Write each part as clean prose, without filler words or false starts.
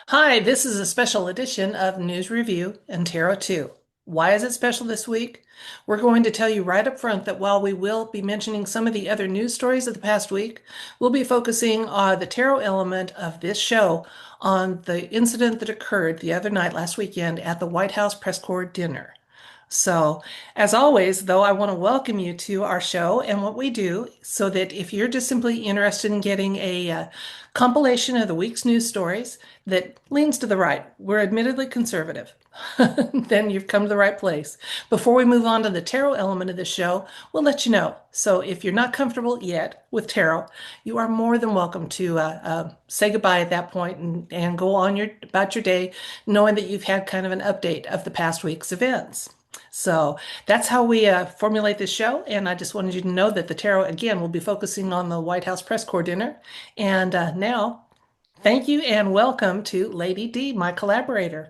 Hi, this is a special edition of News Review and Tarot 2. Why is it special this week? We're going to tell you right up front that while we will be mentioning some of the other news stories of the past week, we'll be focusing on the tarot element of this show on the incident that occurred the other night last weekend at the White House press corps dinner. So, as always, though, I want to welcome you to our show and what we do so that if you're just simply interested in getting a compilation of the week's news stories that leans to the right, we're admittedly conservative, then you've come to the right place. Before we move on to the tarot element of the show, we'll let you know. So, if you're not comfortable yet with tarot, you are more than welcome to say goodbye at that point and go on about your day, knowing that you've had kind of an update of the past week's events. So that's how we formulate this show. And I just wanted you to know that the tarot, again, will be focusing on the White House press corps dinner. And now, thank you and welcome to Lady D, my collaborator.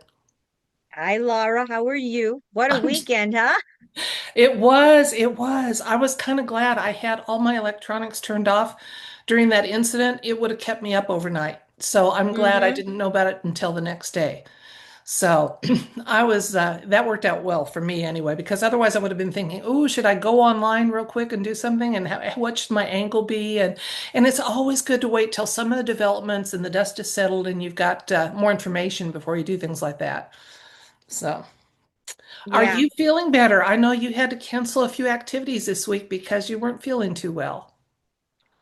Hi, Laura. How are you? What a I'm, weekend, huh? it was. I was kind of glad I had all my electronics turned off during that incident. It would have kept me up overnight. So I'm glad I Mm-hmm. didn't know about it until the next day. So that worked out well for me anyway, because otherwise I would have been thinking, oh, should I go online real quick and do something? And what should my angle be? And it's always good to wait till some of the developments and the dust is settled and you've got more information before you do things like that. So, are Yeah. you feeling better? I know you had to cancel a few activities this week because you weren't feeling too well.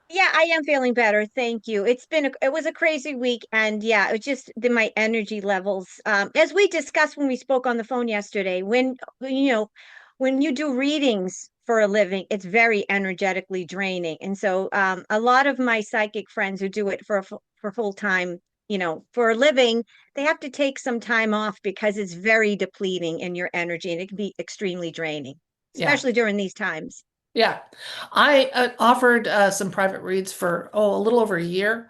Yeah, I am feeling better. Thank you. It was a crazy week and yeah, it was just my energy levels. As we discussed when we spoke on the phone yesterday, when you do readings for a living, it's very energetically draining. And so a lot of my psychic friends who do it for full time, for a living, they have to take some time off because it's very depleting in your energy and it can be extremely draining, Yeah. especially during these times. Yeah. I offered some private reads for, oh, a little over a year.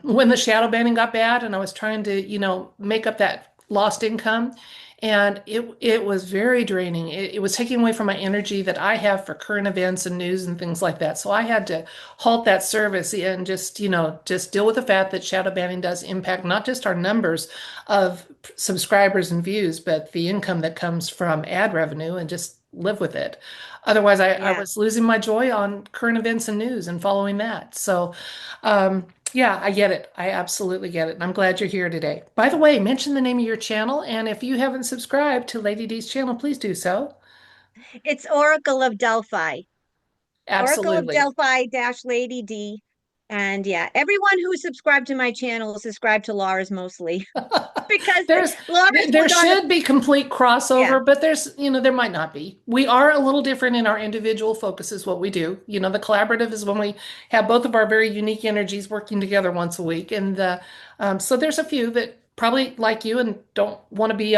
When the shadow banning got bad and I was trying to, make up that lost income. And it was very draining. It was taking away from my energy that I have for current events and news and things like that. So I had to halt that service and just, just deal with the fact that shadow banning does impact not just our numbers of subscribers and views, but the income that comes from ad revenue and just live with it. Otherwise, I Yeah. was losing my joy on current events and news and following that. So, yeah, I get it. I absolutely get it. And I'm glad you're here today. By the way, mention the name of your channel. And if you haven't subscribed to Lady D's channel, please do so. It's Oracle of Delphi. Oracle of Absolutely. Delphi dash Lady D. And yeah, everyone who subscribed to my channel is subscribed to Laura's mostly because There's Laura's there was on the should be complete yeah. crossover, but there might not be. We are a little different in our individual focuses, what we do. The collaborative is when we have both of our very unique energies working together once a week. And so there's a few that probably like you and don't want to be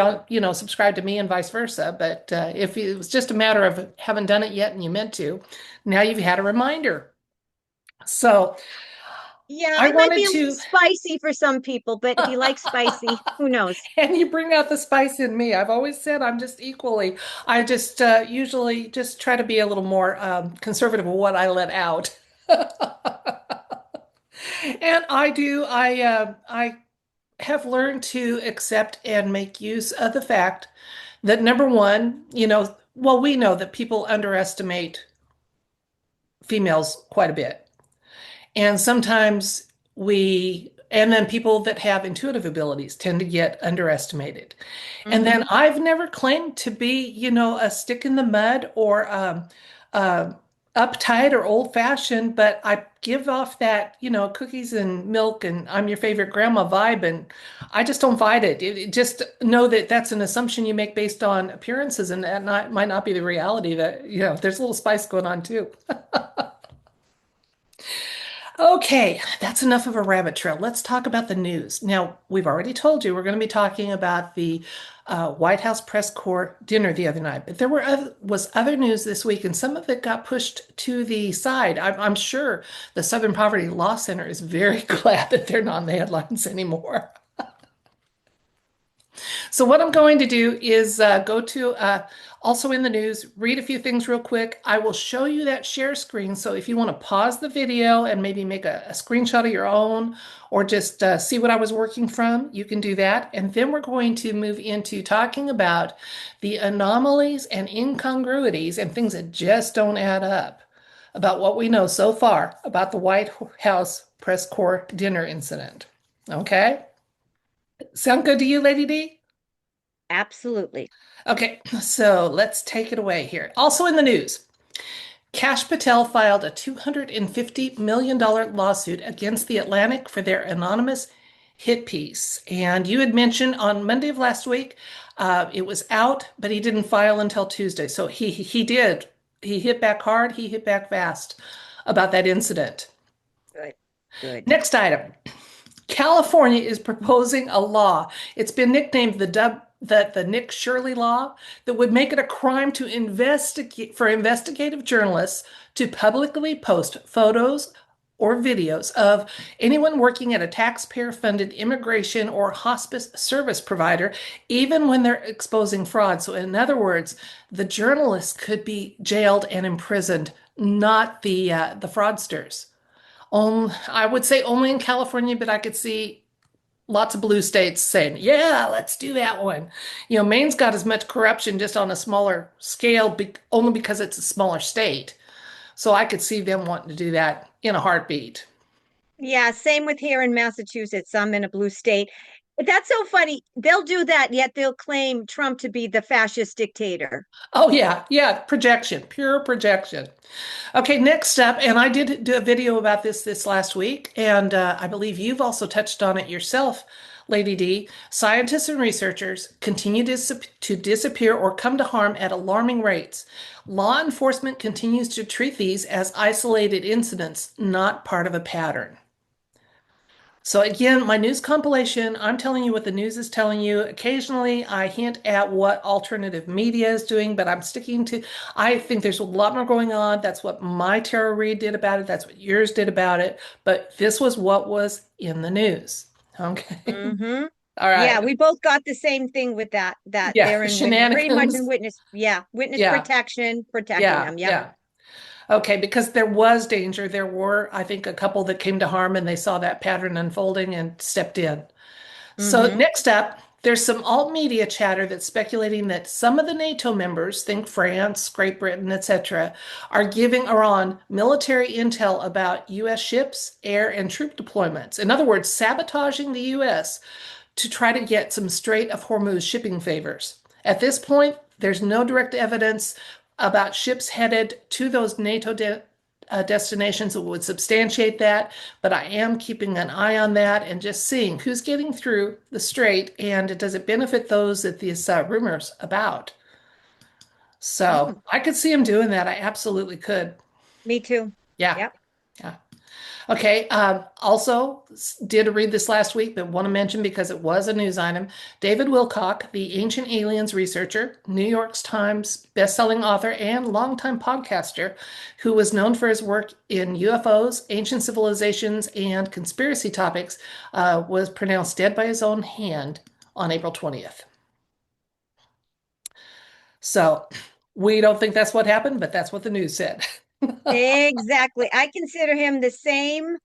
subscribed to me and vice versa. But if it was just a matter of haven't done it yet and you meant to, now you've had a reminder. So Yeah, I it might wanted be a little to spicy for some people, but if you like spicy, who knows? And you bring out the spice in me. I've always said I'm just equally. I just usually just try to be a little more conservative of what I let out. And I do. I have learned to accept and make use of the fact that number one, well, we know that people underestimate females quite a bit. And sometimes and then people that have intuitive abilities tend to get underestimated. And then Hmm. I've never claimed to be, a stick in the mud or uh, uptight or old-fashioned, but I give off that, cookies and milk and I'm your favorite grandma vibe, and I just don't fight it. Just know that that's an assumption you make based on appearances, and might not be the reality that, there's a little spice going on too. Okay, that's enough of a rabbit trail. Let's talk about the news. Now, we've already told you we're going to be talking about the White House press corps dinner the other night, but was other news this week, and some of it got pushed to the side. I'm sure the Southern Poverty Law Center is very glad that they're not in the headlines anymore. So what I'm going to do is go to also in the news, read a few things real quick. I will show you that share screen. So if you want to pause the video and maybe make a screenshot of your own or just see what I was working from, you can do that. And then we're going to move into talking about the anomalies and incongruities and things that just don't add up about what we know so far about the White House press corps dinner incident. Okay? Sound good to you, Lady D? Absolutely. Okay, so let's take it away here. Also in the news, Kash Patel filed a $250 million lawsuit against The Atlantic for their anonymous hit piece. And you had mentioned on Monday of last week, it was out, but he didn't file until Tuesday. So he did. He hit back hard, he hit back fast about that incident. Good. Good. Next item. California is proposing a law. It's been nicknamed the Nick Shirley law that would make it a crime to investigate for investigative journalists to publicly post photos or videos of anyone working at a taxpayer-funded immigration or hospice service provider, even when they're exposing fraud. So, in other words, the journalists could be jailed and imprisoned, not the fraudsters. I would say only in California, but I could see lots of blue states saying, yeah, let's do that one. You know, Maine's got as much corruption just on a smaller scale, only because it's a smaller state. So I could see them wanting to do that in a heartbeat. Yeah, same with here in Massachusetts. I'm in a blue state. But that's so funny. They'll do that, yet they'll claim Trump to be the fascist dictator. Oh, yeah, yeah, projection, pure projection. Okay, next up, and I did do a video about this last week, and I believe you've also touched on it yourself, Lady D. Scientists and researchers continue to disappear or come to harm at alarming rates. Law enforcement continues to treat these as isolated incidents, not part of a pattern. So again, my news compilation, I'm telling you what the news is telling you. Occasionally, I hint at what alternative media is doing, but I'm sticking to, I think there's a lot more going on. That's what my Tara Reid did about it. That's what yours did about it. But this was what was in the news. Okay. Hmm. All Yeah, right. we both got the same thing with that Yeah. they're in pretty much in Shenanigans. witness. Yeah, witness Yeah. protection, protecting Yeah. them. Yep. Yeah. Okay. Because there was danger. There were, I think, a couple that came to harm and they saw that pattern unfolding and stepped in. So Hmm. next up, there's some alt media chatter that's speculating that some of the NATO members, think France, Great Britain, etc., are giving Iran military intel about U.S. ships, air, and troop deployments. In other words, sabotaging the U.S. to try to get some Strait of Hormuz shipping favors. At this point, there's no direct evidence about ships headed to those NATO destinations that would substantiate that, but I am keeping an eye on that and just seeing who's getting through the strait and does it benefit those that these rumors about. So Oh, I could see him doing that. I absolutely could. me too. Yeah. Yep. Yeah. Okay. Also, did read this last week, but want to mention because it was a news item. David Wilcock, the Ancient Aliens researcher, New York Times bestselling author, and longtime podcaster, who was known for his work in UFOs, ancient civilizations, and conspiracy topics, was pronounced dead by his own hand on April 20th. So we don't think that's what happened, but that's what the news said. Exactly. I consider him the same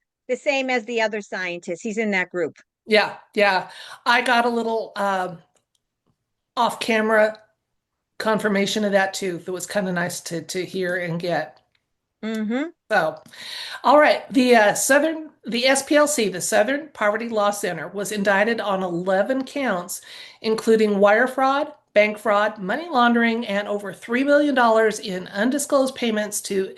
as the other scientists. He's in that group. Yeah, yeah. I got a little off camera confirmation of that too. That was kind of nice to hear and get. Hmm. So, all right, the SPLC, the Southern Poverty Law Center, was indicted on 11 counts, including wire fraud, bank fraud, money laundering, and over $3 million in undisclosed payments to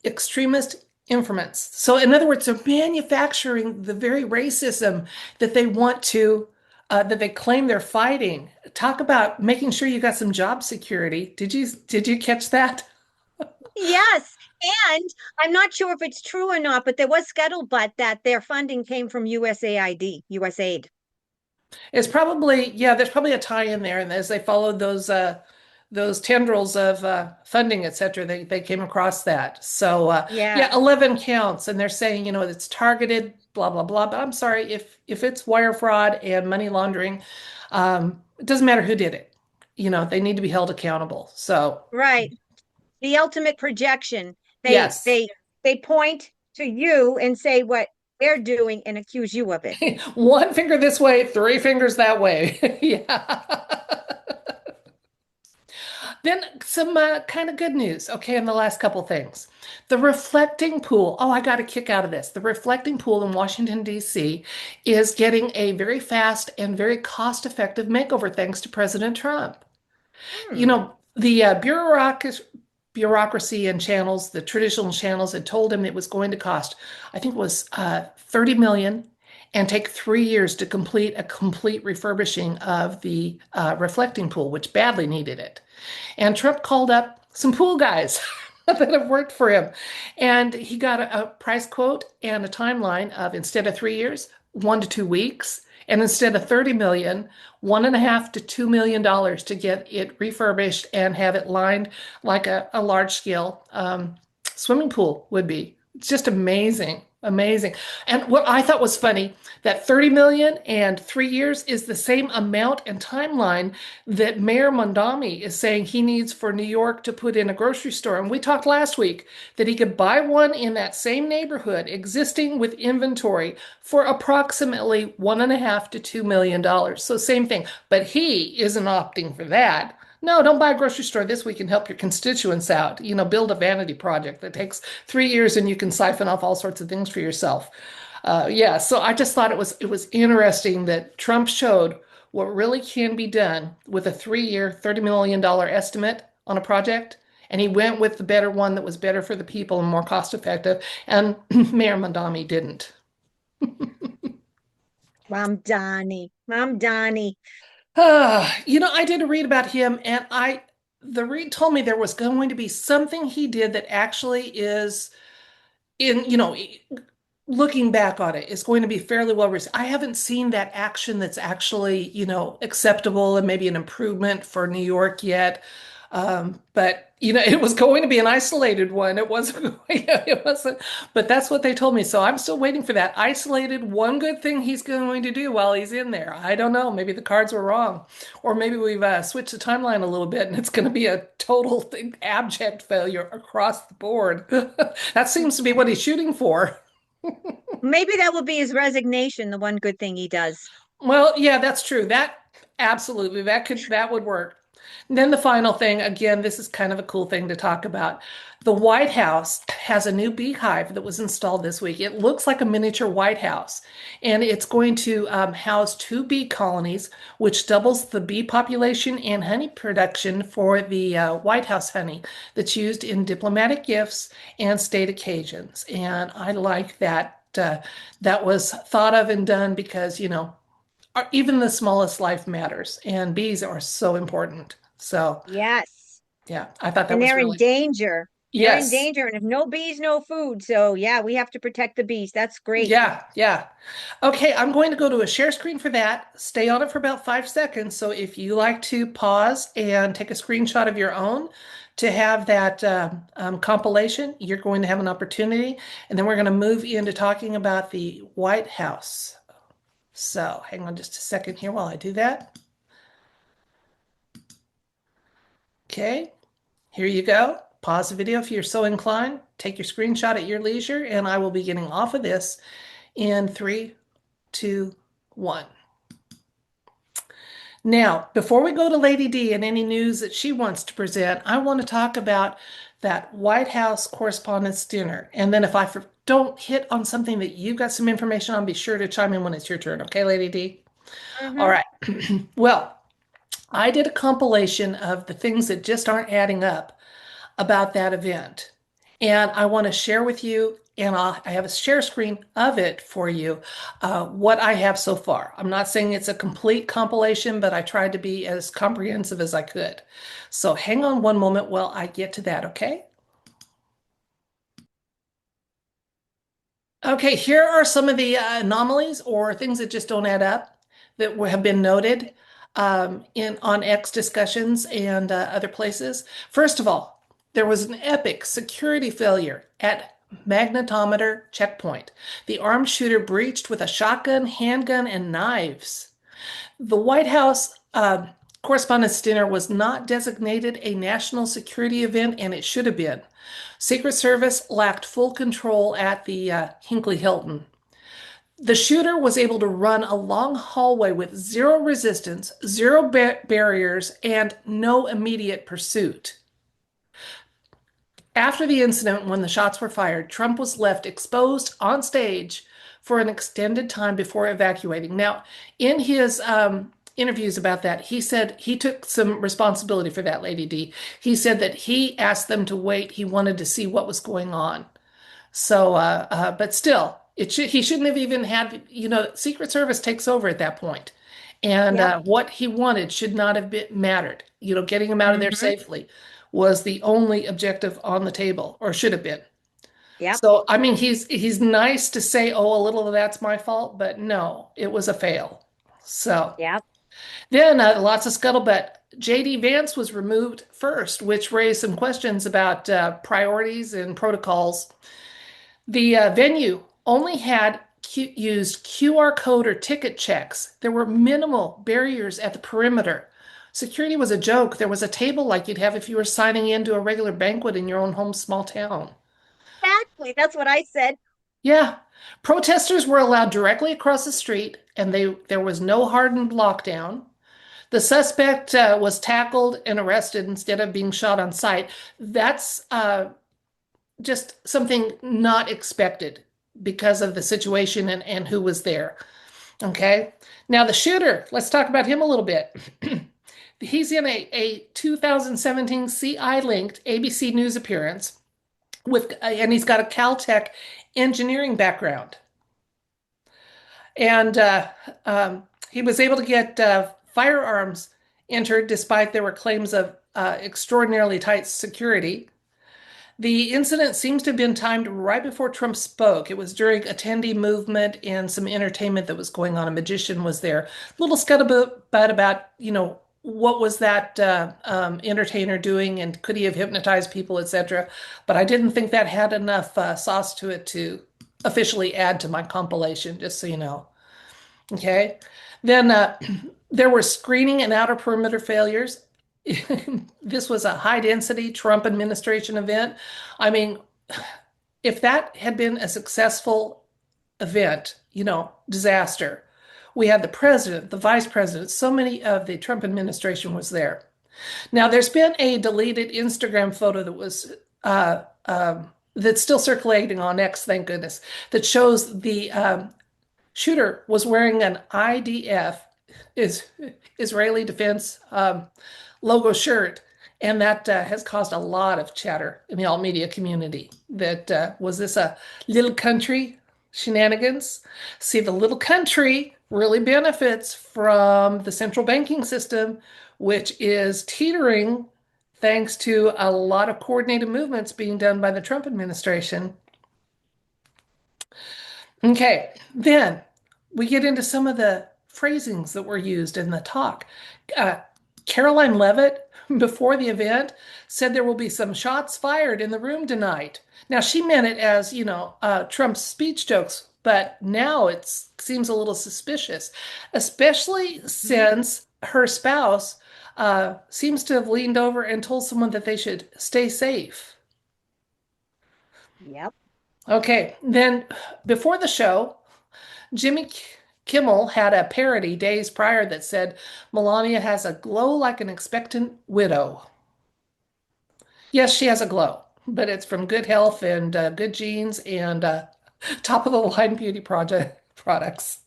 extremist informants. So, in other words, they're manufacturing the very racism that they want to, that they claim they're fighting. Talk about making sure you got some job security. Did you catch that? Yes. And I'm not sure if it's true or not, but there was scuttlebutt that their funding came from USAID, USAID. It's probably, yeah, there's probably a tie in there. And as they followed those tendrils of funding, et cetera, they came across that. So Yeah. yeah, 11 counts, and they're saying, it's targeted blah, blah, blah. But I'm sorry, if it's wire fraud and money laundering, it doesn't matter who did it. They need to be held accountable. So, Right. The ultimate projection. They yes. they they point to you and say what they're doing and accuse you of it. One finger this way, three fingers that way. Yeah. Then some kind of good news, okay, in the last couple things. The reflecting pool. Oh, I got a kick out of this. The reflecting pool in Washington, D.C. is getting a very fast and very cost-effective makeover thanks to President Trump. Hmm. The bureaucracy and channels, the traditional channels, had told him it was going to cost, I think it was 30 million and take 3 years to complete a complete refurbishing of the reflecting pool, which badly needed it. And Trump called up some pool guys that have worked for him. And he got a price quote and a timeline of instead of 3 years, 1 to 2 weeks. And instead of 30 million, $1.5 to $2 million to get it refurbished and have it lined like a large scale swimming pool would be. It's just amazing. Amazing. And what I thought was funny, that 30 million and 3 years is the same amount and timeline that Mayor Mondami is saying he needs for New York to put in a grocery store. And we talked last week that he could buy one in that same neighborhood, existing with inventory, for approximately $1.5 to $2 million. So same thing. But he isn't opting for that. No, don't buy a grocery store this week and help your constituents out. Build a vanity project that takes 3 years and you can siphon off all sorts of things for yourself. Yeah, so I just thought it was interesting that Trump showed what really can be done with a 3 year, $30 million estimate on a project. And he went with the better one that was better for the people and more cost effective. And Mayor Mondami didn't. Mom Donnie. Mom Donnie. I did read about him, and the read told me there was going to be something he did that actually is looking back on it, is going to be fairly well received. I haven't seen that action that's actually, acceptable and maybe an improvement for New York yet. But it was going to be an isolated one. It wasn't it wasn't, but that's what they told me. So I'm still waiting for that isolated one good thing he's going to do while he's in there. I don't know. Maybe the cards were wrong, or maybe we've switched the timeline a little bit and it's going to be a total abject failure across the board. That seems to be what he's shooting for. Maybe that will be his resignation, the one good thing he does. Well, yeah, that's true. That absolutely that would work. And then the final thing, again, this is kind of a cool thing to talk about. The White House has a new beehive that was installed this week. It looks like a miniature White House, and it's going to house two bee colonies, which doubles the bee population and honey production for the White House honey that's used in diplomatic gifts and state occasions. And I like that. That was thought of and done because, even the smallest life matters, and bees are so important. So, Yes. yeah, I thought that And was they're in really, danger. They're in yes, danger. And if no bees, no food. So yeah, we have to protect the bees. That's great. yeah, yeah. Okay, I'm going to go to a share screen for that. Stay on it for about 5 seconds. So, if you like to pause and take a screenshot of your own to have that compilation, you're going to have an opportunity. And then we're going to move into talking about the White House. So, hang on just a second here while I do that. Okay. Here you go. Pause the video if you're so inclined. Take your screenshot at your leisure, and I will be getting off of this in 3, 2, 1. Now, before we go to Lady D and any news that she wants to present, I want to talk about that White House Correspondents' Dinner. And then if I don't hit on something that you've got some information on, be sure to chime in when it's your turn. Okay, Lady D? All Hmm. right. Well, I did a compilation of the things that just aren't adding up about that event. And I want to share with you, and I have a share screen of it for you, what I have so far. I'm not saying it's a complete compilation, but I tried to be as comprehensive as I could. So hang on one moment while I get to that, okay? Okay, here are some of the anomalies or things that just don't add up that have been noted in on X discussions and other places. First of all, there was an epic security failure at Magnetometer checkpoint. The armed shooter breached with a shotgun, handgun, and knives. The White House Correspondents' Dinner was not designated a national security event, and it should have been. Secret Service lacked full control at the Hinckley Hilton. The shooter was able to run a long hallway with zero resistance, zero barriers, and no immediate pursuit. After the incident, when the shots were fired, Trump was left exposed on stage for an extended time before evacuating. Now, in his interviews about that, he said he took some responsibility for that, Lady D. He said that he asked them to wait. He wanted to see what was going on. So, but still, he shouldn't have even had, Secret Service takes over at that point. And Yep. what he wanted should not have been mattered. Getting him out of there Hmm. safely was the only objective on the table, or should have been. Yep. So, I mean, he's nice to say, oh, a little of that's my fault, but no, it was a fail. So Yep. then lots of scuttlebutt. JD Vance was removed first, which raised some questions about priorities and protocols. The venue only had used QR code or ticket checks. There were minimal barriers at the perimeter. Security was a joke. There was a table like you'd have if you were signing into a regular banquet in your own home small town. Exactly. That's what I said. Yeah. Protesters were allowed directly across the street, and there was no hardened lockdown. The suspect was tackled and arrested instead of being shot on sight. That's just something not expected because of the situation and who was there. Okay. Now, the shooter, let's talk about him a little bit. He's in a 2017 CI linked ABC News appearance and he's got a Caltech engineering background. And he was able to get firearms entered despite there were claims of extraordinarily tight security. The incident seems to have been timed right before Trump spoke. It was during attendee movement and some entertainment that was going on. A magician was there. A little scuttlebutt about, what was that entertainer doing and could he have hypnotized people, etc. But I didn't think that had enough sauce to it to officially add to my compilation, just so you know. Okay. Then there were screening and outer perimeter failures. This was a high density Trump administration event. I mean, if that had been a successful event, disaster, we had the president, the vice president, so many of the Trump administration was there. Now, there's been a deleted Instagram photo that was that's still circulating on X, thank goodness, that shows the shooter was wearing an IDF, is Israeli Defense logo shirt, and that has caused a lot of chatter in the alt media community. That was this a little country shenanigans? See, the little country really benefits from the central banking system, which is teetering thanks to a lot of coordinated movements being done by the Trump administration. Okay, then we get into some of the phrasings that were used in the talk. Uh, Caroline Levitt, before the event, said there will be some shots fired in the room tonight. Now, she meant it as, Trump's speech jokes, but now it seems a little suspicious, especially since her spouse seems to have leaned over and told someone that they should stay safe. Yep. Okay, then before the show, Jimmy Kimmel had a parody days prior that said, Melania has a glow like an expectant widow. Yes, she has a glow, but it's from good health and good genes and top of the line beauty project products.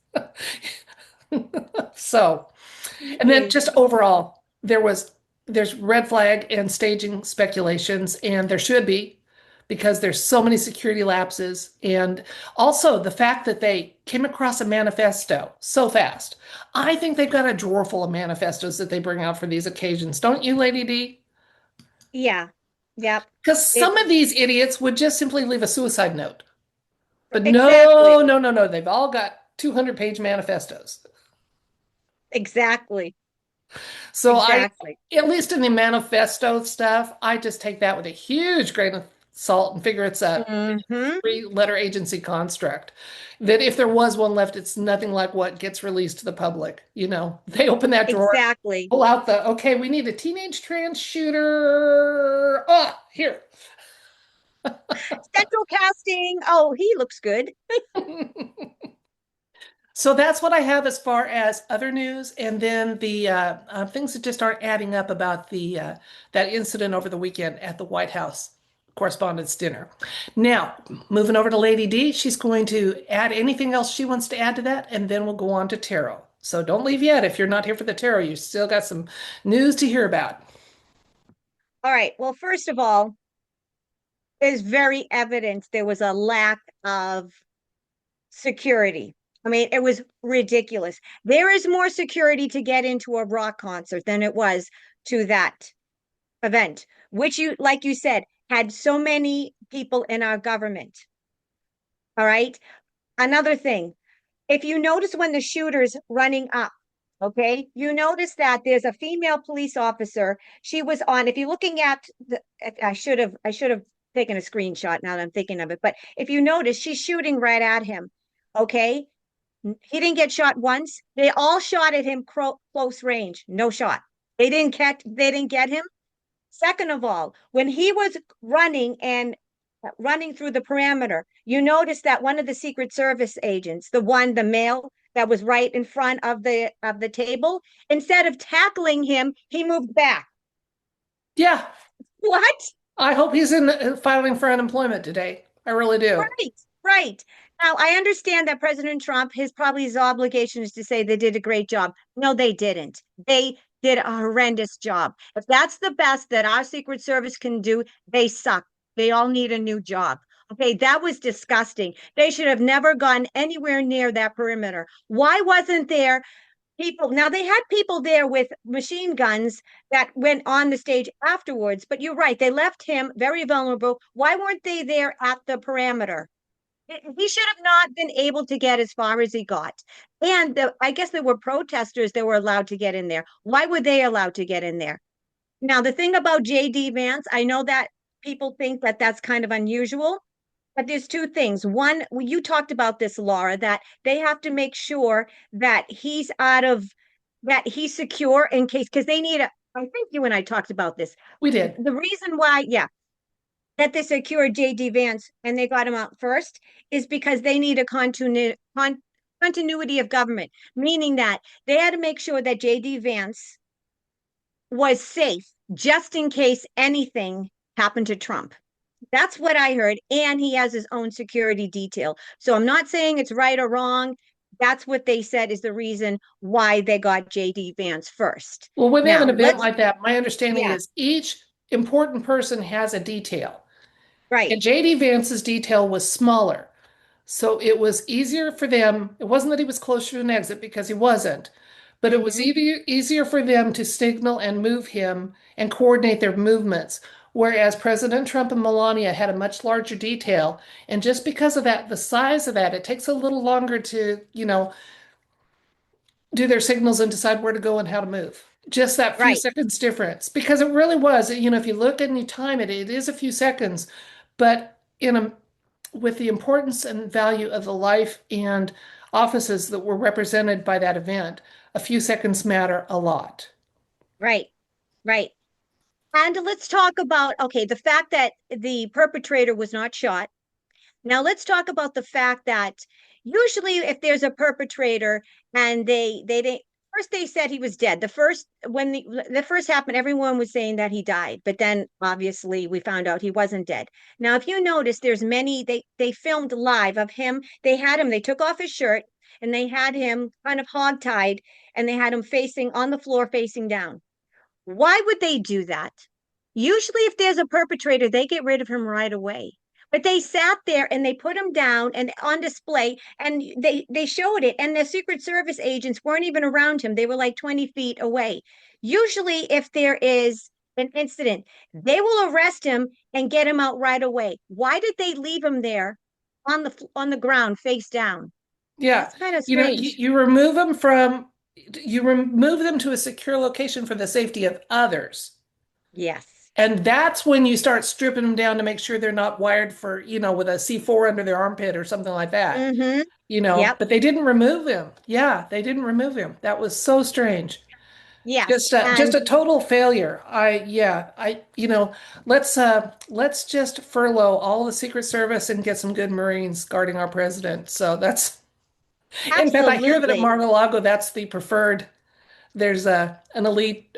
So, and then Indeed. just overall, there's red flag and staging speculations, and there should be because there's so many security lapses, and also the fact that they came across a manifesto so fast. I think they've got a drawer full of manifestos that they bring out for these occasions, don't you, Lady D? Yeah. Yep. Because some It's of these idiots would just simply leave a suicide note. But exactly. no, no, no, no. They've all got 200-page manifestos. Exactly. So Exactly. at least in the manifesto stuff, I just take that with a huge grain of salt and figure it's a Hmm. three-letter agency construct. That if there was one left, it's nothing like what gets released to the public. They open that drawer, Exactly. pull out okay, we need a teenage trans shooter. Oh, here. Central casting. Oh, he looks good. So that's what I have as far as other news, and then the things that just aren't adding up about the that incident over the weekend at the White House Correspondents' Dinner. Now, moving over to Lady D, she's going to add anything else she wants to add to that, and then we'll go on to tarot. So don't leave yet. If you're not here for the tarot, you still got some news to hear about. All right. Well, first of all, it's very evident there was a lack of security. I mean, it was ridiculous. There is more security to get into a rock concert than it was to that event, which like you said, had so many people in our government. All right. Another thing, if you notice when the shooter's running up, okay, you notice that there's a female police officer. She was on, if you're looking at I should have taken a screenshot now that I'm thinking of it, but if you notice, she's shooting right at him. Okay. He didn't get shot once. They all shot at him close range. No shot. They didn't get him. Second of all, when he was running through the perimeter, you notice that one of the Secret Service agents, the male that was right in front of the table, instead of tackling him, he moved back. Yeah, What? I hope he's in filing for unemployment today. I really do. Right, right. Now, I understand that President Trump, his obligation is to say they did a great job. No, they didn't. They did a horrendous job. If that's the best that our Secret Service can do, they suck. They all need a new job. Okay, that was disgusting. They should have never gone anywhere near that perimeter. Why wasn't there people? Now, they had people there with machine guns that went on the stage afterwards, but you're right. They left him very vulnerable. Why weren't they there at the perimeter? He should have not been able to get as far as he got. And I guess there were protesters that were allowed to get in there. Why were they allowed to get in there? Now, the thing about J.D. Vance, I know that people think that that's kind of unusual, but there's two things. One, you talked about this, Laura, that they have to make sure that he's secure in case, because they need I think you and I talked about this. We did. The reason why, yeah, that they secured J.D. Vance and they got him out first is because they need a continuity of government, meaning that they had to make sure that J.D. Vance was safe just in case anything happened to Trump. That's what I heard. And he has his own security detail. So I'm not saying it's right or wrong. That's what they said is the reason why they got J.D. Vance first. Well, when they have an Now, event like that, my understanding yeah, is each important person has a detail. right. And JD Vance's detail was smaller. So it was easier for them. It wasn't that he was closer to an exit because he wasn't, but it was Hmm. easier for them to signal and move him and coordinate their movements. Whereas President Trump and Melania had a much larger detail. And just because of that, the size of that, it takes a little longer to, do their signals and decide where to go and how to move. Just that few Right. seconds difference. Because it really was, if you look and you time it, it is a few seconds. But with the importance and value of the life and offices that were represented by that event, a few seconds matter a lot. Right. Right. And let's talk about, okay, the fact that the perpetrator was not shot. Now let's talk about the fact that usually if there's a perpetrator and they didn't first they said he was dead. The first happened, everyone was saying that he died, but then obviously we found out he wasn't dead. Now, if you notice, there's many they filmed live of him. They took off his shirt and they had him kind of hogtied and they had him facing on the floor facing down. Why would they do that? Usually, if there's a perpetrator, they get rid of him right away. But they sat there and they put him down and on display and they showed it. And the Secret Service agents weren't even around him. They were like 20 feet away. Usually, if there is an incident, they will arrest him and get him out right away. Why did they leave him there on the ground face down? Yeah. That's kind of You, strange. you remove them to a secure location for the safety of others. Yes. And that's when you start stripping them down to make sure they're not wired for, with a C4 under their armpit or something like that, Mm-hmm. Yep. but they didn't remove him. Yeah, they didn't remove him. That was so strange. Yes. Just And a total failure. Let's just furlough all the Secret Service and get some good Marines guarding our president. So in fact, I hear that at absolutely. Mar-a-Lago, that's the preferred. There's an elite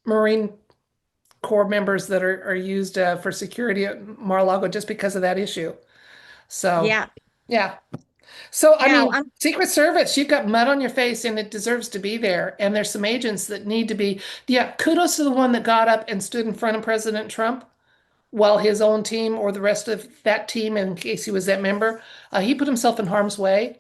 Marine Corps members that are used for security at Mar-a-Lago just because of that issue. So, Yeah. yeah. So, I Now mean, I'm Secret Service, you've got mud on your face and it deserves to be there. And there's some agents that need to be, yeah, kudos to the one that got up and stood in front of President Trump while his own team or the rest of that team, in case he was that member, he put himself in harm's way.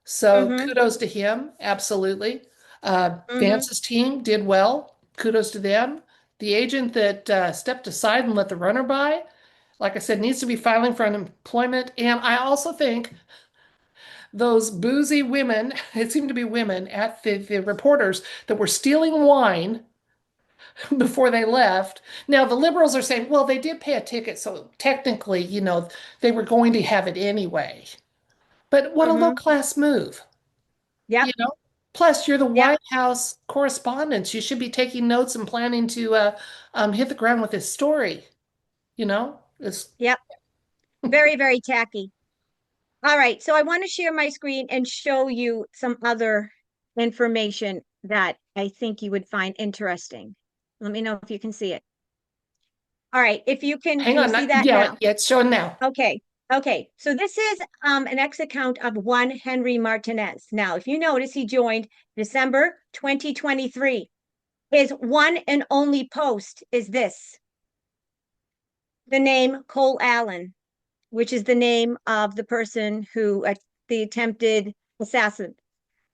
So mm-hmm, kudos to him, absolutely. mm-hmm. Vance's team did well. Kudos to them. The agent that stepped aside and let the runner by, like I said, needs to be filing for unemployment. And I also think those boozy women, it seemed to be women at the reporters that were stealing wine before they left. Now, the liberals are saying, well, they did pay a ticket, so technically, they were going to have it anyway. But what a low Mm-hmm. class move, Yep. you know? Plus, you're the Yep. White House correspondents. You should be taking notes and planning to hit the ground with this story, you know? It's, Yep. Very, very tacky. All right. So I want to share my screen and show you some other information that I think you would find interesting. Let me know if you can see it. All right. If you hang you on, see that yeah, now? yeah, it's showing now. Okay. Okay. So this is an X account of one Henry Martinez. Now, if you notice, he joined December 2023. His one and only post is this, the name Cole Allen, which is the name of the person who the attempted assassin,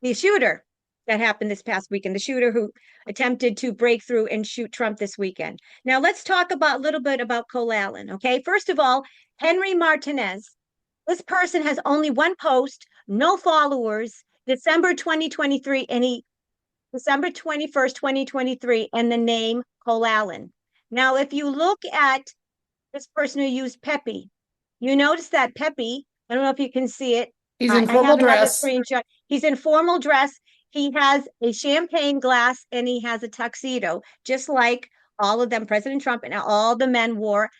the shooter that happened this past weekend, the shooter who attempted to break through and shoot Trump this weekend. Now let's talk about a little bit about Cole Allen. Okay, first of all, Henry Martinez. This person has only one post, no followers. December 2023, and he December 21st, 2023, and the name Cole Allen. Now, if you look at this person who used Pepe, you notice that Pepe, I don't know if you can see it. He's I, in I formal have another dress. screenshot. He's in formal dress. He has a champagne glass and he has a tuxedo, just like all of them, President Trump and all the men wore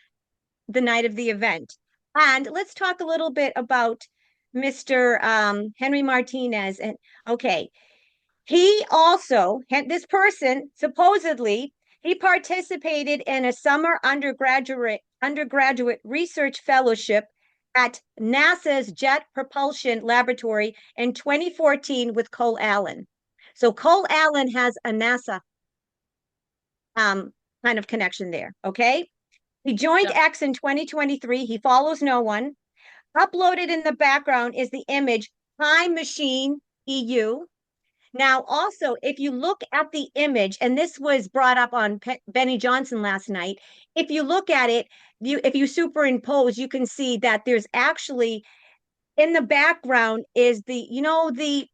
the night of the event. And let's talk a little bit about Mr. Henry Martinez. And okay, he also, this person supposedly, he participated in a summer undergraduate research fellowship at NASA's Jet Propulsion Laboratory in 2014 with Cole Allen. So Cole Allen has a NASA kind of connection there. Okay. He joined Yeah. X in 2023. He follows no one. Uploaded in the background is the image Time Machine EU. Now, also, if you look at the image, and this was brought up on Benny Johnson last night, if you look at it, if you superimpose, you can see that there's actually in the background is the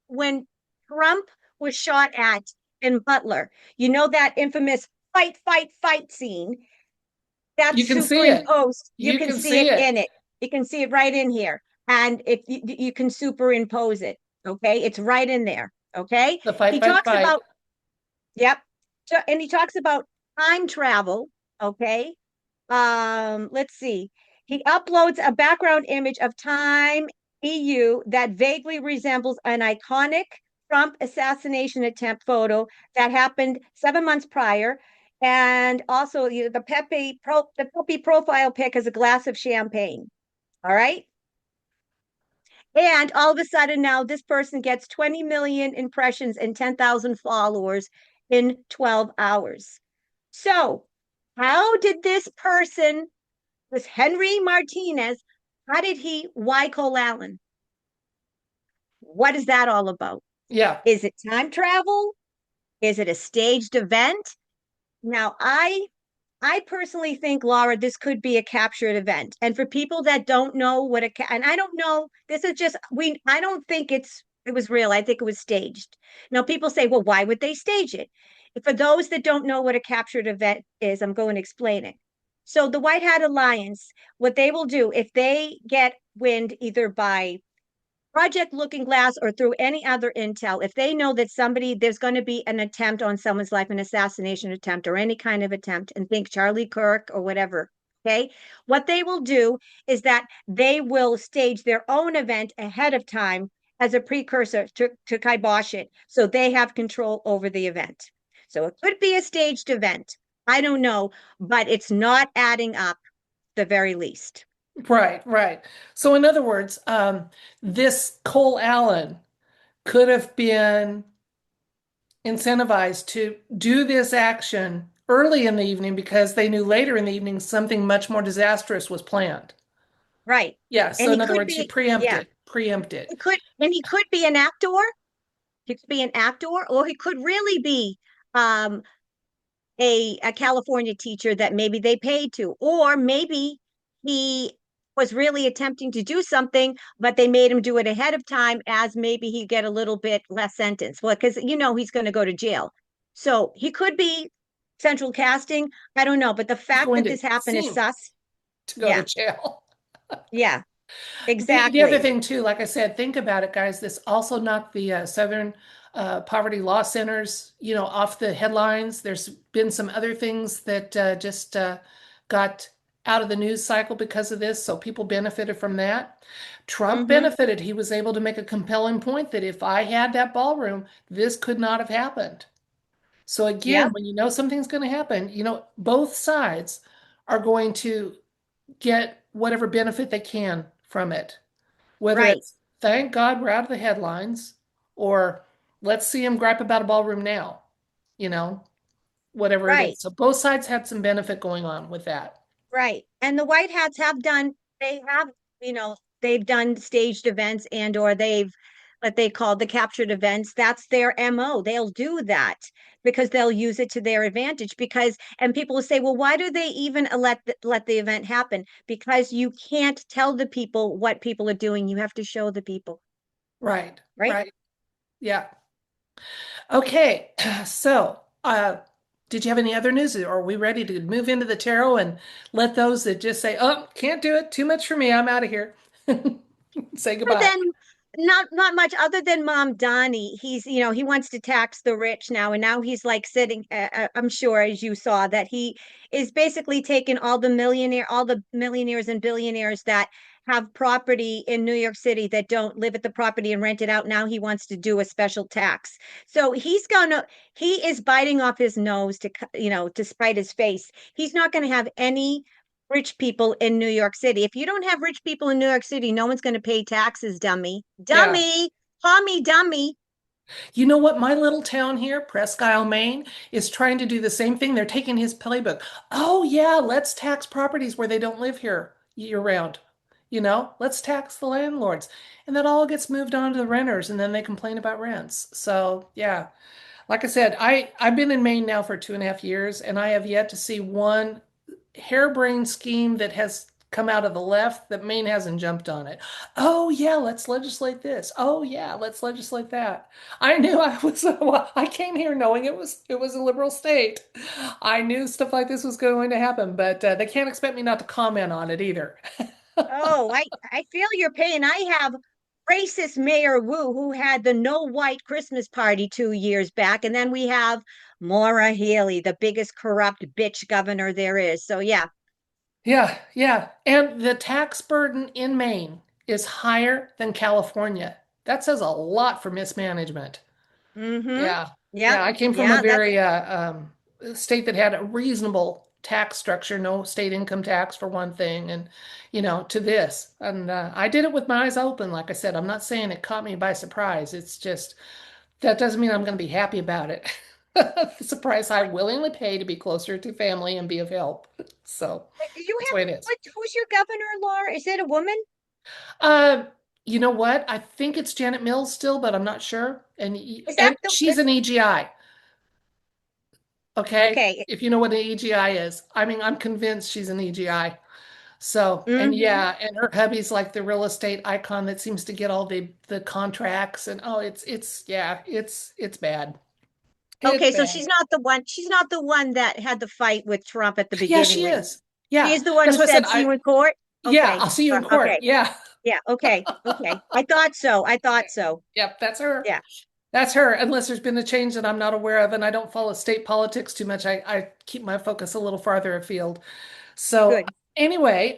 when Trump was shot at in Butler, that infamous fight, fight, fight scene You that's can see it. superimposed. You You can can see see it it. in it. You can see it right in here. And if you can superimpose it, okay, it's right in there. Okay. The fight, He fight, talks fight. about, yep. And he talks about time travel. Okay. Let's see. He uploads a background image of Time EU that vaguely resembles an iconic Trump assassination attempt photo that happened 7 months prior. And also, the Pepe profile pic is a glass of champagne. All right. And all of a sudden now this person gets 20 million impressions and 10,000 followers in 12 hours. So, how did this Henry Martinez, why Cole Allen? What is that all about? Yeah. Is it time travel? Is it a staged event? Now, I personally think, Laura, this could be a captured event. And for people that don't know and I don't know, this is just I don't think it was real. I think it was staged. Now people say, well, why would they stage it? For those that don't know what a captured event is, I'm going to explain it. So the White Hat Alliance, what they will do if they get wind either by Project Looking Glass or through any other intel, if they know that there's going to be an attempt on someone's life, an assassination attempt or any kind of attempt, and think Charlie Kirk or whatever, okay, what they will do is that they will stage their own event ahead of time as a precursor to kibosh it. So they have control over the event. So it could be a staged event. I don't know, but it's not adding up the very least. Right, right. So in other words, this Cole Allen could have been incentivized to do this action early in the evening because they knew later in the evening something much more disastrous was planned. Right. Yeah, so And in he other could words, you be, yeah, preempt it. he could be an actor. He could be an actor, or he could really be um, a California teacher that maybe they paid to, or maybe he was really attempting to do something, but they made him do it ahead of time as maybe he get a little bit less sentence. Well, because he's going to go to jail. So he could be central casting. I don't know, but the He's fact going that to this happened is seem sus. to go to Yeah, jail. yeah, The other exactly. thing too, like I said, think about it, guys. This also knocked the Southern Poverty Law Centers, off the headlines. There's been some other things that just got out of the news cycle because of this, so people benefited from that. Trump Hmm. benefited. He was able to make a compelling point that if I had that ballroom, this could not have happened. So again, Yep, when you know something's going to happen, both sides are going to get whatever benefit they can from it. Whether right, it's thank God we're out of the headlines or let's see him gripe about a ballroom now, you know, whatever it right. is. So both sides had some benefit going on with that. Right. And the White Hats they have, they've done staged events and or they've what they call the captured events. That's their MO. They'll do that because they'll use it to their advantage and people will say, well, why do they even let the event happen? Because you can't tell the people what people are doing. You have to show the people, Right, right? right. Yeah. Okay. So, did you have any other news or are we ready to move into the tarot and let those that just say, oh, can't do it, too much for me, I'm out of here, say Other goodbye? than not much other than Mom Donnie. He wants to tax the rich now, and now he's like sitting. I'm sure, as you saw, that he is basically taking all the millionaires and billionaires that have property in New York City that don't live at the property and rent it out. Now he wants to do a special tax. So he is biting off his nose to spite his face. He's not going to have any rich people in New York City. If you don't have rich people in New York City, no one's going to pay taxes, dummy. Yeah. Dummy. Call me dummy. You know what? My little town here, Presque Isle, Maine, is trying to do the same thing. They're taking his playbook. Oh, yeah, let's tax properties where they don't live here year round. Let's tax the landlords. And that all gets moved on to the renters, and then they complain about rents. So, yeah, like I said, I've been in Maine now for 2.5 years, and I have yet to see one harebrained scheme that has come out of the left that Maine hasn't jumped on it. Oh yeah, let's legislate this. Oh yeah, let's legislate that. I knew I was I came here knowing it was a liberal state. I knew stuff like this was going to happen, but they can't expect me not to comment on it either. Oh, I feel your pain. I have racist Mayor Wu who had the no white Christmas party 2 years back, and then we have Maura Healey, the biggest corrupt bitch governor there is. So yeah. Yeah, yeah. And the tax burden in Maine is higher than California. That says a lot for mismanagement. Mm-hmm. Yeah. Yep. Yeah, I came from a Yeah, that's very state that had a reasonable tax structure, no state income tax for one thing, and to this. And I did it with my eyes open, like I said. I'm not saying it caught me by surprise. It's just that doesn't mean I'm going to be happy about it. It's a price I willingly pay to be closer to family and be of help. So you that's the have way it is. who's your governor, Laura? Is it a woman? Uh, you know what? I think it's Janet Mills still, but I'm not sure. And Is that and the she's an EGI. Okay, okay? if you know what an EGI is. I mean, I'm convinced she's an EGI. So, and Mm-hmm. yeah, and her hubby's like the real estate icon that seems to get all the contracts and oh, it's yeah, it's bad. Okay, It's so bad. she's not the one that had the fight with Trump at the Yeah, beginning she when is. Yeah. she's the one That's who what I said. said, "See you in court." Yeah, Okay. I'll see you in court. Okay. Yeah. Yeah, okay. Okay. I thought so. I thought so. Yep, that's her. Yeah, That's her, unless there's been a change that I'm not aware of, and I don't follow state politics too much. I keep my focus a little farther afield. So good. anyway,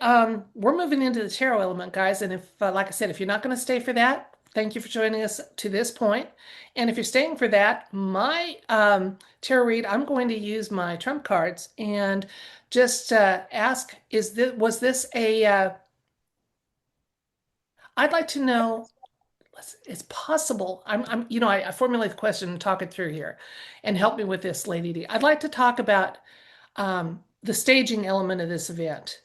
we're moving into the tarot element, guys. And if, like I said, if you're not going to stay for that, thank you for joining us to this point. And if you're staying for that, my tarot read, I'm going to use my trump cards and just ask, was this a, I'd like to know, it's possible. I formulate the question and talk it through here and help me with this, Lady D. I'd like to talk about the staging element of this event.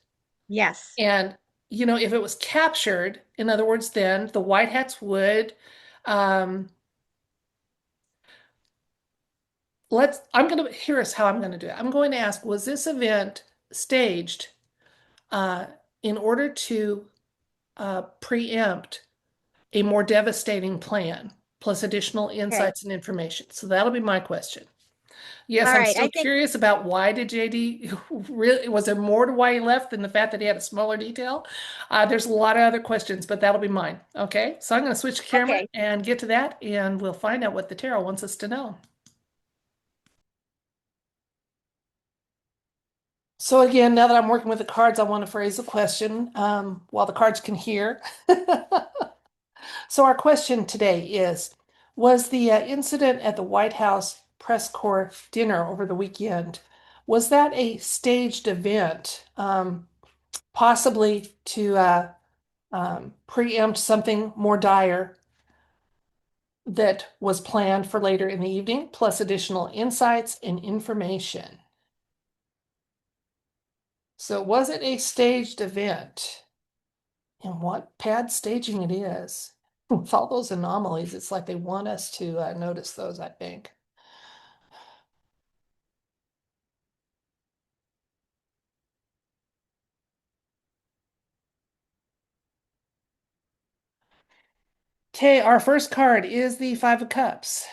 Yes. And, if it was captured, in other words, then the White Hats would, um, here's how I'm going to do it. I'm going to ask, was this event staged uh, in order to preempt a more devastating plan, plus additional Okay. insights and information? So that'll be my question. Yes, All I'm right. still curious about why did JD really, was there more to why he left than the fact that he had a smaller detail? There's a lot of other questions, but that'll be mine. Okay, so I'm going to switch the camera Okay. and get to that, and we'll find out what the tarot wants us to know. So again, now that I'm working with the cards, I want to phrase the question while the cards can hear. So our question today is, was the incident at the White House press corps dinner over the weekend, was that a staged event, possibly to preempt something more dire that was planned for later in the evening, plus additional insights and information? So was it a staged event? And what pad staging it is? With all those anomalies, it's like they want us to notice those, I think. Okay, our first card is the Five of Cups.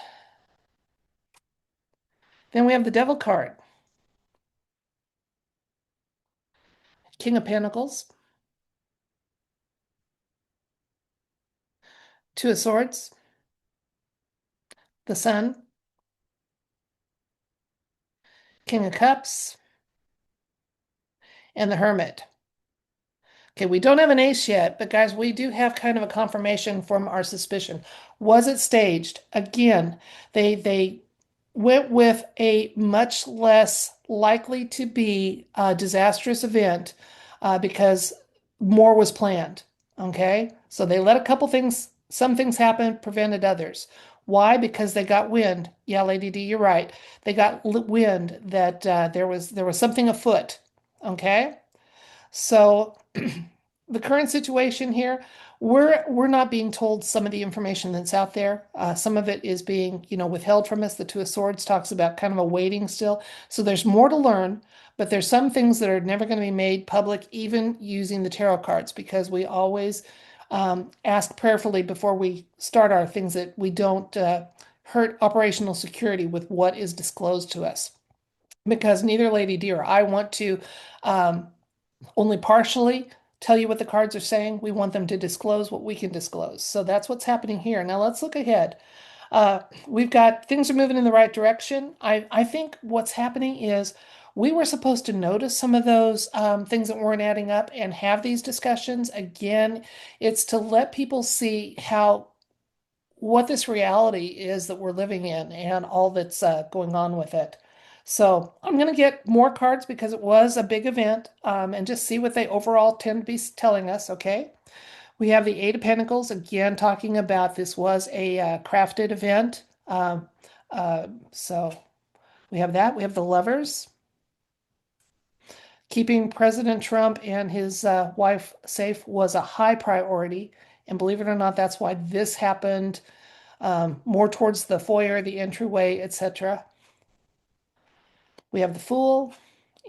Then we have the Devil card, King of Pentacles, Two of Swords, the Sun, King of Cups, and the Hermit. Okay, we don't have an ace yet, but guys, we do have kind of a confirmation from our suspicion. Was it staged? Again, they went with a much less likely to be a disastrous event because more was planned. Okay, so they let some things happen, prevented others. Why? Because they got wind. Yeah, Lady D, you're right. They got wind that there was something afoot. Okay. So the current situation here, we're not being told some of the information that's out there. Some of it is being, withheld from us. The Two of Swords talks about kind of a waiting still. So there's more to learn, but there's some things that are never going to be made public, even using the tarot cards, because we always ask prayerfully before we start our things that we don't hurt operational security with what is disclosed to us. Because neither Lady D or I want to um, only partially tell you what the cards are saying. We want them to disclose what we can disclose. So that's what's happening here. Now let's look ahead. We've got things are moving in the right direction. I think what's happening is we were supposed to notice some of those things that weren't adding up and have these discussions. Again, it's to let people see what this reality is that we're living in and all that's going on with it. So I'm going to get more cards because it was a big event and just see what they overall tend to be telling us. Okay. We have the Eight of Pentacles again talking about this was a crafted event. So we have that. We have the Lovers. Keeping President Trump and his wife safe was a high priority. And believe it or not, that's why this happened more towards the foyer, the entryway, etc. We have the Fool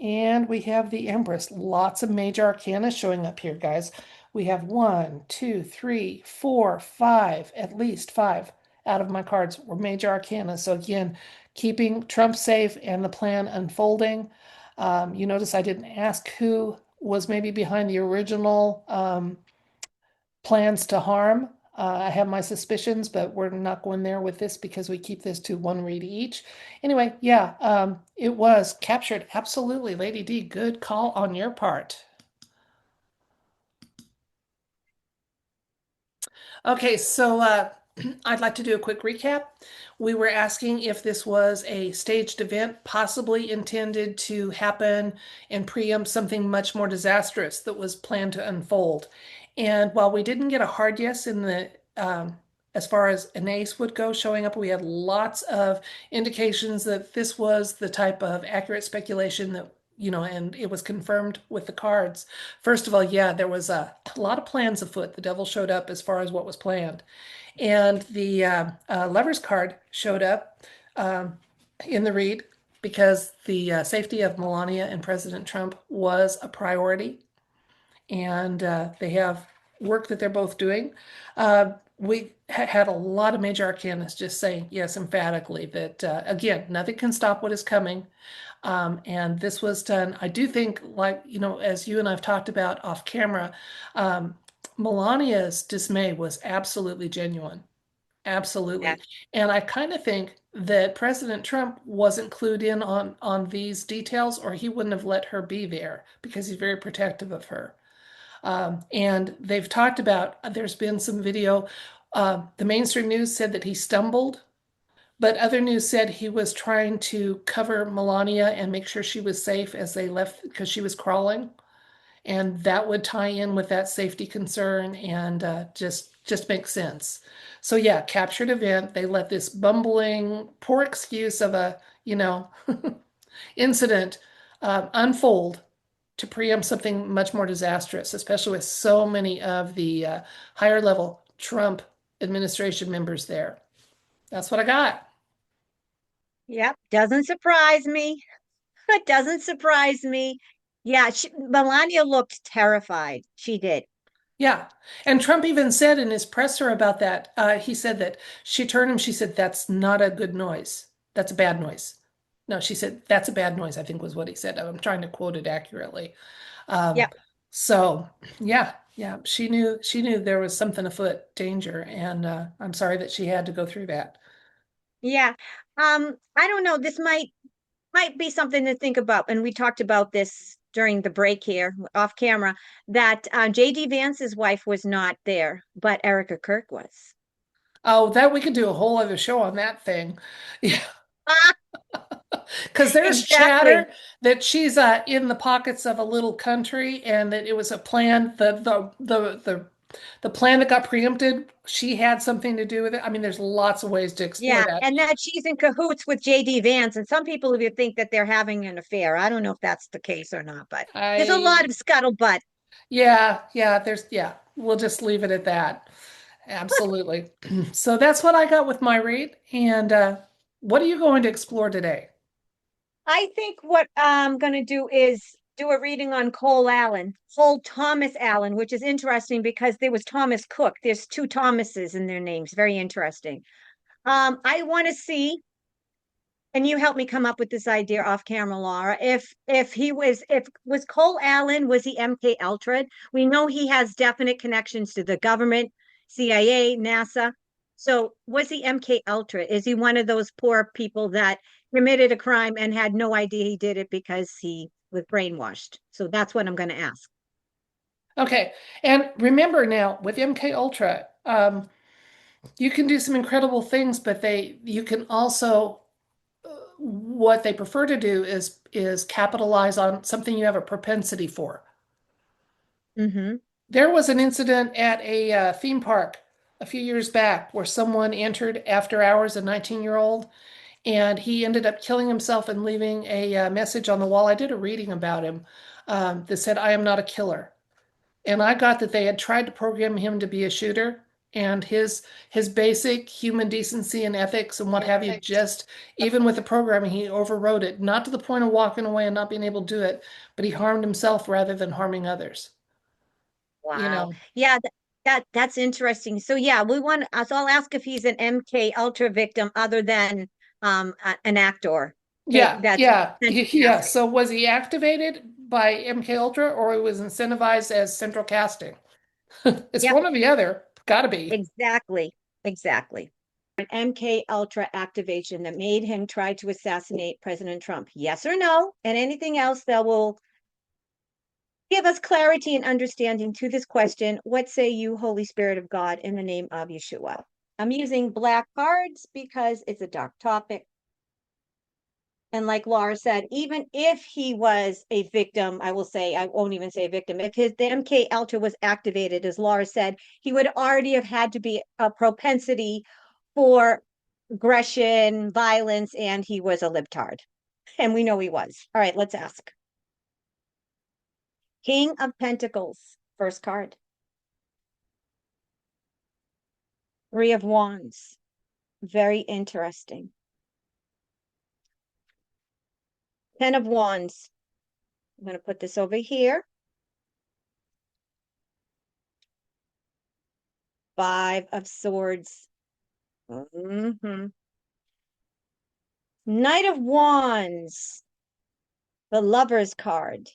and we have the Empress. Lots of major arcana showing up here, guys. We have one, two, three, four, five, at least five. out of my cards were major arcana. So again, keeping Trump safe and the plan unfolding. You notice I didn't ask who was maybe behind the original plans to harm. I have my suspicions, but we're not going there with this because we keep this to one read each. Anyway, yeah, it was captured. Absolutely, Lady D, good call on your part. Okay, so I'd like to do a quick recap. We were asking if this was a staged event, possibly intended to happen and preempt something much more disastrous that was planned to unfold. And while we didn't get a hard yes in the as far as an ace would go showing up, we had lots of indications that this was the type of accurate speculation that, and it was confirmed with the cards. First of all, yeah, there was a lot of plans afoot. The devil showed up as far as what was planned. And the Lovers card showed up in the read because the safety of Melania and President Trump was a priority. And they have work that they're both doing. We had a lot of major arcanas just saying, yes, emphatically, that again, nothing can stop what is coming. And this was done, I do think, like, as you and I've talked about off camera, Melania's dismay was absolutely genuine. Yeah. Absolutely. And I kind of think that President Trump wasn't clued in on these details, or he wouldn't have let her be there because he's very protective of her. And they've talked about, there's been some video. The mainstream news said that he stumbled, but other news said he was trying to cover Melania and make sure she was safe as they left because she was crawling. And that would tie in with that safety concern and just makes sense. So yeah, captured event. They let this bumbling, poor excuse of a, incident unfold to preempt something much more disastrous, especially with so many of the higher level Trump administration members there. That's what I got. Yep. Doesn't surprise me. It doesn't surprise me. Yeah, Melania looked terrified. She did. Yeah. And Trump even said in his presser about that, he said that she turned him, she said, that's not a good noise. That's a bad noise. No, she said, that's a bad noise, I think was what he said. I'm trying to quote it accurately. Um, Yep. so yeah, yeah, she knew there was something afoot, danger, and I'm sorry that she had to go through that. Yeah. I don't know. This might be something to think about. And we talked about this during the break here off camera that JD Vance's wife was not there, but Erica Kirk was. Oh, that we could do a whole other show on that thing. Yeah, because there's Exactly. chatter that she's in the pockets of a little country and that it was a plan, the plan that got preempted, she had something to do with it. I mean, there's lots of ways to explore Yeah, that. and that she's in cahoots with JD Vance, and some people even think that they're having an affair. I don't know if that's the case or not, but there's a lot I of scuttlebutt. yeah, we'll just leave it at that. Absolutely. So that's what I got with my read. And what are you going to explore today? I think what I'm going to do is do a reading on Cole Allen, Cole Thomas Allen, which is interesting because there was Thomas Cook. There's two Thomases in their names. Very interesting. I want to see, and you helped me come up with this idea off camera, Laura. If was Cole Allen, was he MK Ultra? We know he has definite connections to the government, CIA, NASA. So was he MK Ultra? Is he one of those poor people that committed a crime and had no idea he did it because he was brainwashed? So that's what I'm going to ask. Okay. And remember now with MK Ultra, you can do some incredible things, but you can also what they prefer to do is capitalize on something you have a propensity for. Mm-hmm. There was an incident at a theme park a few years back where someone entered after hours, a 19-year-old, and he ended up killing himself and leaving a message on the wall. I did a reading about him that said, I am not a killer. And I got that they had tried to program him to be a shooter, and his basic human decency and ethics and what have you, just even with the programming, he overrode it, not to the point of walking away and not being able to do it, but he harmed himself rather than harming others. You Wow. know, Yeah, That's interesting. So yeah, so I'll ask if he's an MK Ultra victim other than an actor. Yeah, That's yeah, yeah. fantastic. So was he activated by MK Ultra or he was incentivized as central casting? It's Yep, one or the other. Gotta be. exactly. Exactly. An MK Ultra activation that made him try to assassinate President Trump. Yes or no? And anything else that will give us clarity and understanding to this question. What say you, Holy Spirit of God, in the name of Yeshua? I'm using black cards because it's a dark topic. And like Laura said, even if he was a victim, I will say, I won't even say victim, if the MK Ultra was activated, as Laura said, he would already have had to be a propensity for aggression, violence, and he was a libtard. And we know he was. All right, let's ask. King of Pentacles, first card. Three of Wands, very interesting. Ten of Wands, I'm going to put this over here. Five of Swords. Knight of Wands, the Lover's card,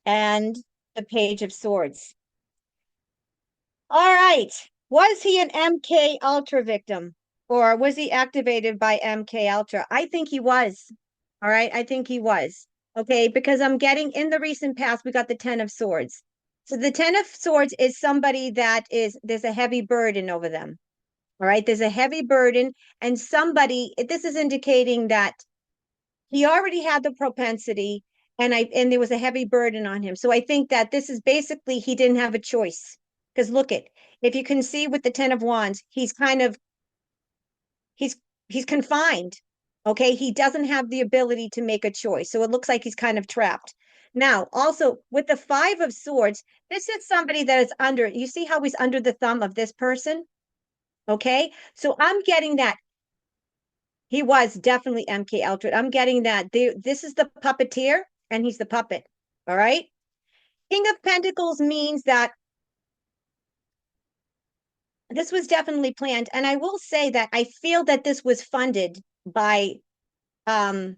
and the Page of Swords. All right. Was he an MK Ultra victim or was he activated by MK Ultra? I think he was. All right. I think he was. Okay. Because I'm getting in the recent past, we got the 10 of Swords. So the 10 of Swords is somebody there's a heavy burden over them. All right. There's a heavy burden, and this is indicating that he already had the propensity and there was a heavy burden on him. So I think that this is basically he didn't have a choice. Because look at, if you can see with the 10 of Wands, he's he's confined. Okay, he doesn't have the ability to make a choice. So it looks like he's kind of trapped. Now, also with the 5 of Swords, this is somebody that is under, you see how he's under the thumb of this person? Okay, so I'm getting that he was definitely MK Ultra. I'm getting that. This is the puppeteer, and he's the puppet. All right. King of Pentacles means that this was definitely planned. And I will say that I feel that this was funded by, um,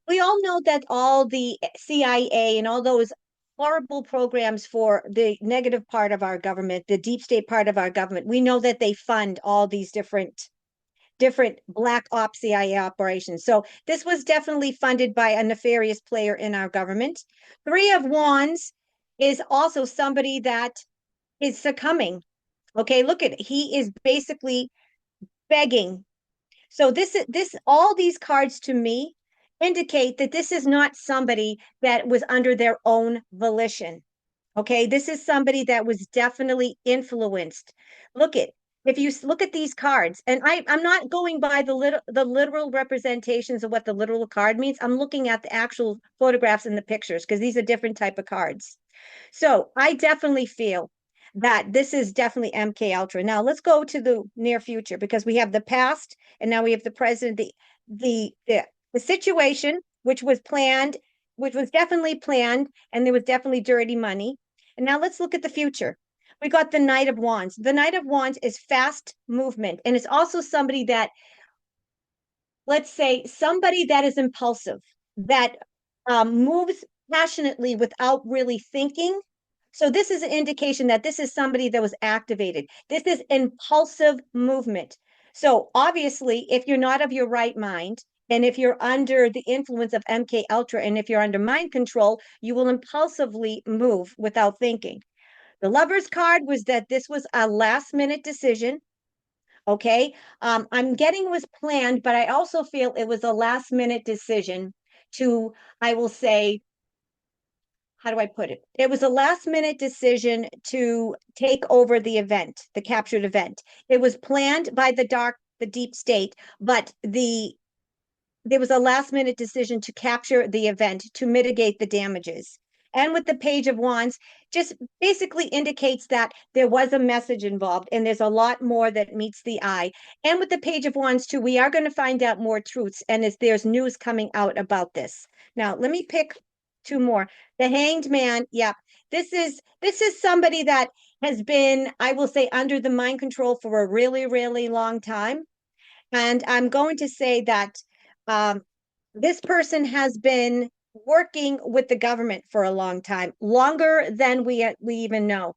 we all know that all the CIA and all those horrible programs for the negative part of our government, the deep state part of our government, we know that they fund all these different black ops CIA operations. So this was definitely funded by a nefarious player in our government. Three of Wands is also somebody that is succumbing. Okay, look at it. He is basically begging. So this all these cards to me indicate that this is not somebody that was under their own volition. Okay, this is somebody that was definitely influenced. Look at if you look at these cards, and I'm not going by the literal representations of what the literal card means. I'm looking at the actual photographs and the pictures because these are different type of cards. So I definitely feel that this is definitely MK Ultra. Now let's go to the near future because we have the past and now we have the present. The situation which was planned, which was definitely planned, and there was definitely dirty money. And now let's look at the future. We got the Knight of Wands. The Knight of Wands is fast movement, and it's also somebody that, let's say, somebody that is impulsive, that moves passionately without really thinking. So this is an indication that this is somebody that was activated. This is impulsive movement. So obviously, if you're not of your right mind, and if you're under the influence of MK Ultra, and if you're under mind control, you will impulsively move without thinking. The Lover's card was that this was a last minute decision. Okay. I'm getting it was planned, but I also feel it was a last minute decision to, I will say, how do I put it? It was a last minute decision to take over the event, the captured event. It was planned by the deep state, but there was a last minute decision to capture the event to mitigate the damages. And with the Page of Wands, just basically indicates that there was a message involved and there's a lot more that meets the eye. And with the Page of Wands, too, we are going to find out more truths and there's news coming out about this. Now, let me pick two more. The Hanged Man, yeah, This is somebody that has been, I will say, under the mind control for a really, really long time. And I'm going to say that um, this person has been working with the government for a long time, longer than we even know.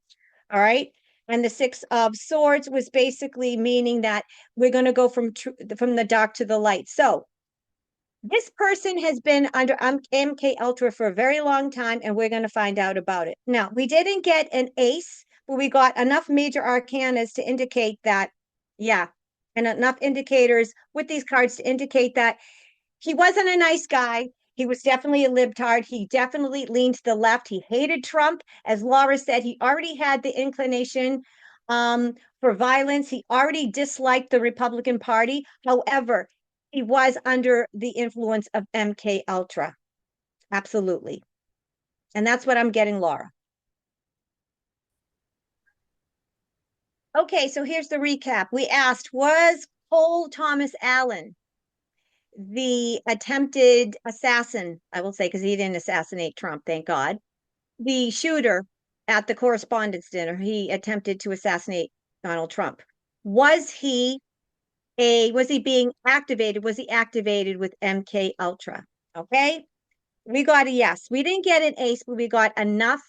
All right. And the Six of Swords was basically meaning that we're going to go from the dark to the light. So this person has been under MK Ultra for a very long time, and we're going to find out about it. Now, we didn't get an ace, but we got enough major arcanas to indicate that, yeah, and enough indicators with these cards to indicate that he wasn't a nice guy. He was definitely a libtard. He definitely leaned to the left. He hated Trump. As Laura said, he already had the inclination for violence. He already disliked the Republican Party. However, he was under the influence of MK Ultra. Absolutely. And that's what I'm getting, Laura. Okay, so here's the recap. We asked, was Cole Thomas Allen the attempted assassin, I will say, because he didn't assassinate Trump, thank God. The shooter at the correspondence dinner, he attempted to assassinate Donald Trump. Was he being activated? Was he activated with MK Ultra? Okay. We got a yes. We didn't get an ace, but we got enough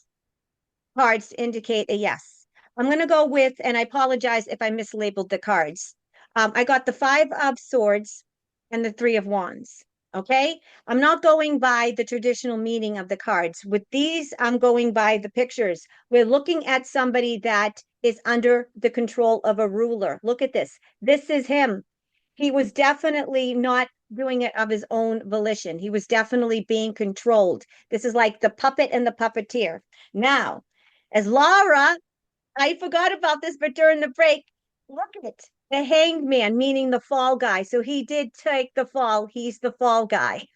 cards to indicate a yes. I'm going to go with, and I apologize if I mislabeled the cards. I got the Five of Swords and the Three of Wands. Okay. I'm not going by the traditional meaning of the cards. With these, I'm going by the pictures. We're looking at somebody that is under the control of a ruler. Look at this. This is him. He was definitely not doing it of his own volition. He was definitely being controlled. This is like the puppet and the puppeteer. Now, as Laura, I forgot about this, but during the break, look at it. The hanged man, meaning the fall guy. So he did take the fall. He's the fall guy.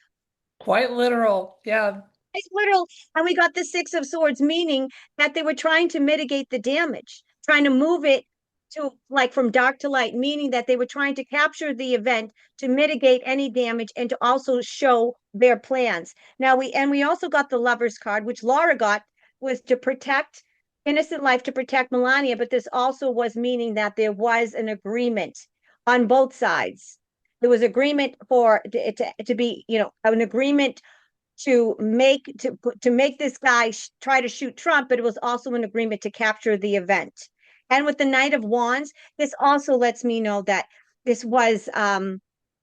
Quite literal. Yeah. It's literal. And we got the Six of Swords, meaning that they were trying to mitigate the damage, trying to move it to like from dark to light, meaning that they were trying to capture the event to mitigate any damage and to also show their plans. Now we also got the Lovers card, which Laura got, was to protect innocent life, to protect Melania, but this also was meaning that there was an agreement on both sides. There was agreement for to be, an agreement to make this guy try to shoot Trump, but it was also an agreement to capture the event. And with the Knight of Wands, this also lets me know that this was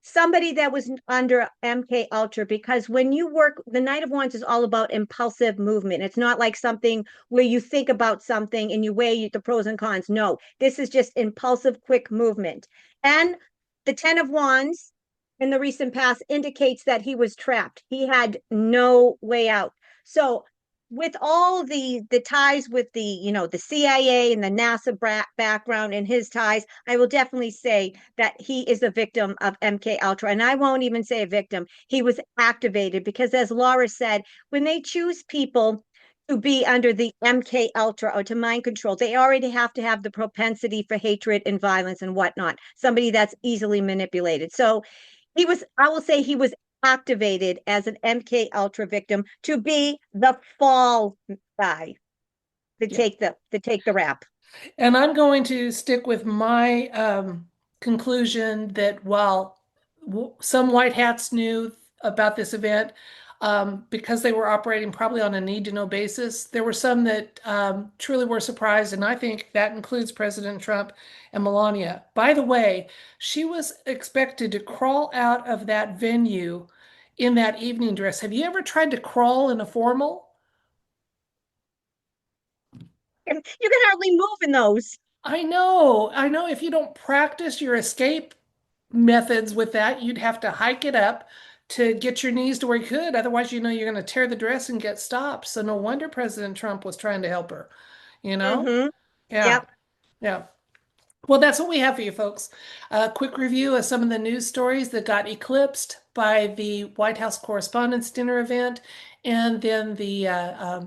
somebody that was under MK Ultra, because when you work, the Knight of Wands is all about impulsive movement. It's not like something where you think about something and you weigh the pros and cons. No, this is just impulsive, quick movement. And the Ten of Wands in the recent past indicates that he was trapped. He had no way out. So with all the ties with the CIA and the NASA background and his ties, I will definitely say that he is a victim of MK Ultra. And I won't even say a victim. He was activated because, as Laura said, when they choose people to be under the MK Ultra or to mind control, they already have to have the propensity for hatred and violence and whatnot. Somebody that's easily manipulated. So I will say he was activated as an MK Ultra victim to be the fall guy, to Yeah. take the rap. And I'm going to stick with my conclusion that while some white hats knew about this event, because they were operating probably on a need to know basis, there were some that truly were surprised. And I think that includes President Trump and Melania. By the way, she was expected to crawl out of that venue in that evening dress. Have you ever tried to crawl in a formal? And you can hardly move in those. I know. I know if you don't practice your escape methods with that, you'd have to hike it up to get your knees to where you could. Otherwise, you're going to tear the dress and get stopped. So no wonder President Trump was trying to help her, you know? Mm-hmm. Yeah. Yep. Yeah. Well, that's what we have for you folks. A quick review of some of the news stories that got eclipsed by the White House Correspondents' Dinner event, and then the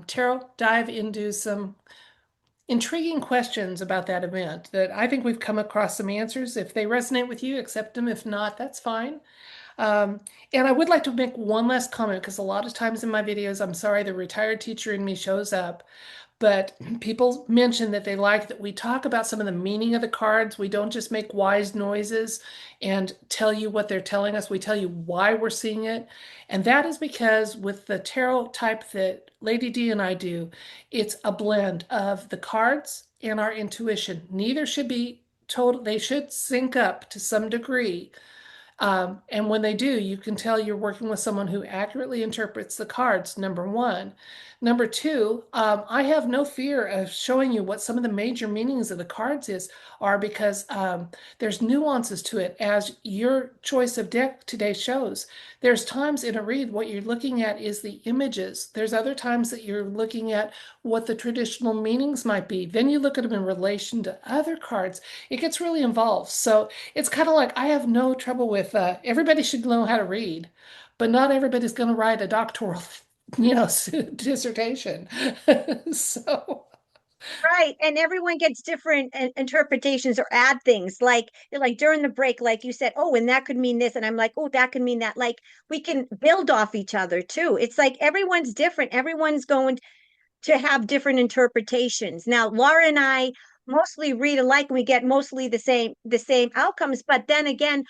tarot dive into some intriguing questions about that event that I think we've come across some answers. If they resonate with you, accept them. If not, that's fine. Um, and I would like to make one last comment because a lot of times in my videos, I'm sorry, the retired teacher in me shows up. But people mention that they like that we talk about some of the meaning of the cards. We don't just make wise noises and tell you what they're telling us. We tell you why we're seeing it. And that is because with the tarot type that Lady D and I do, it's a blend of the cards and our intuition. Neither should be total, they should sync up to some degree, and when they do, you can tell you're working with someone who accurately interprets the cards, number one. Number two, I have no fear of showing you what some of the major meanings of the cards are because there's nuances to it, as your choice of deck today shows. There's times in a read what you're looking at is the images. There's other times that you're looking at what the traditional meanings might be. Then you look at them in relation to other cards. It gets really involved. So it's kind of like I have no trouble with everybody should know how to read, but not everybody's going to write a doctoral, dissertation. So, Right. And everyone gets different interpretations or add things like during the break, like you said, oh, and that could mean this. And I'm like, oh, that could mean that. Like we can build off each other too. It's like everyone's different. Everyone's going to have different interpretations. Now, Laura and I mostly read alike and we get mostly the same outcomes. But then again,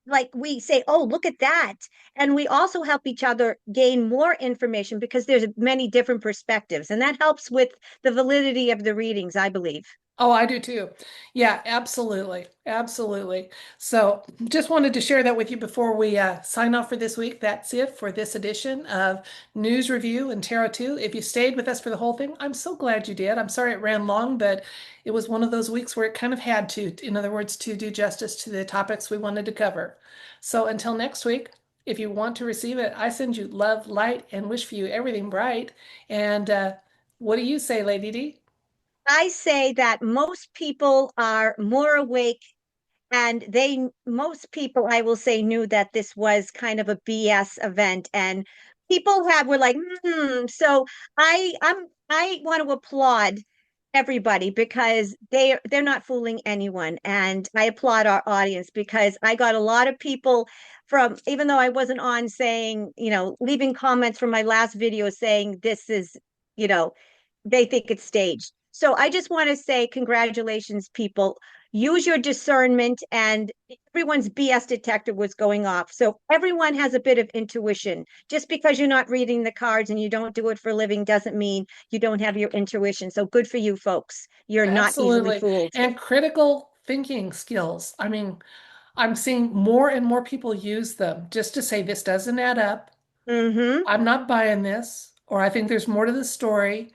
like we say, oh, look at that. And we also help each other gain more information because there's many different perspectives. And that helps with the validity of the readings, I believe. oh, I do too. Yeah, absolutely. Absolutely. So just wanted to share that with you before we sign off for this week. That's it for this edition of News Review and Tarot 2. If you stayed with us for the whole thing, I'm so glad you did. I'm sorry it ran long, but it was one of those weeks where it kind of had to, in other words, to do justice to the topics we wanted to cover. So until next week, if you want to receive it, I send you love, light, and wish for you everything bright. And what do you say, Lady D? I say that most people are more awake and most people, I will say, knew that this was kind of a BS event. And people were like, So I want to applaud everybody because they're not fooling anyone. And I applaud our audience because I got a lot of people from, even though I wasn't on, saying, leaving comments from my last video saying this is, you know, they think it's staged. So I just want to say congratulations, people. Use your discernment, and everyone's BS detector was going off. So everyone has a bit of intuition. Just because you're not reading the cards and you don't do it for a living doesn't mean you don't have your intuition. So good for you folks. You're not easily Absolutely. fooled. And critical thinking skills. I mean, I'm seeing more and more people use them just to say this doesn't add up. Mm-hmm. I'm not buying this, or I think there's more to the story.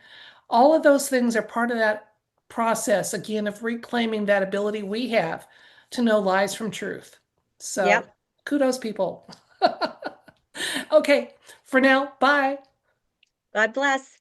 All of those things are part of that process, again, of reclaiming that ability we have to know lies from truth. So Yep. kudos, people. Okay, for now, bye. God bless.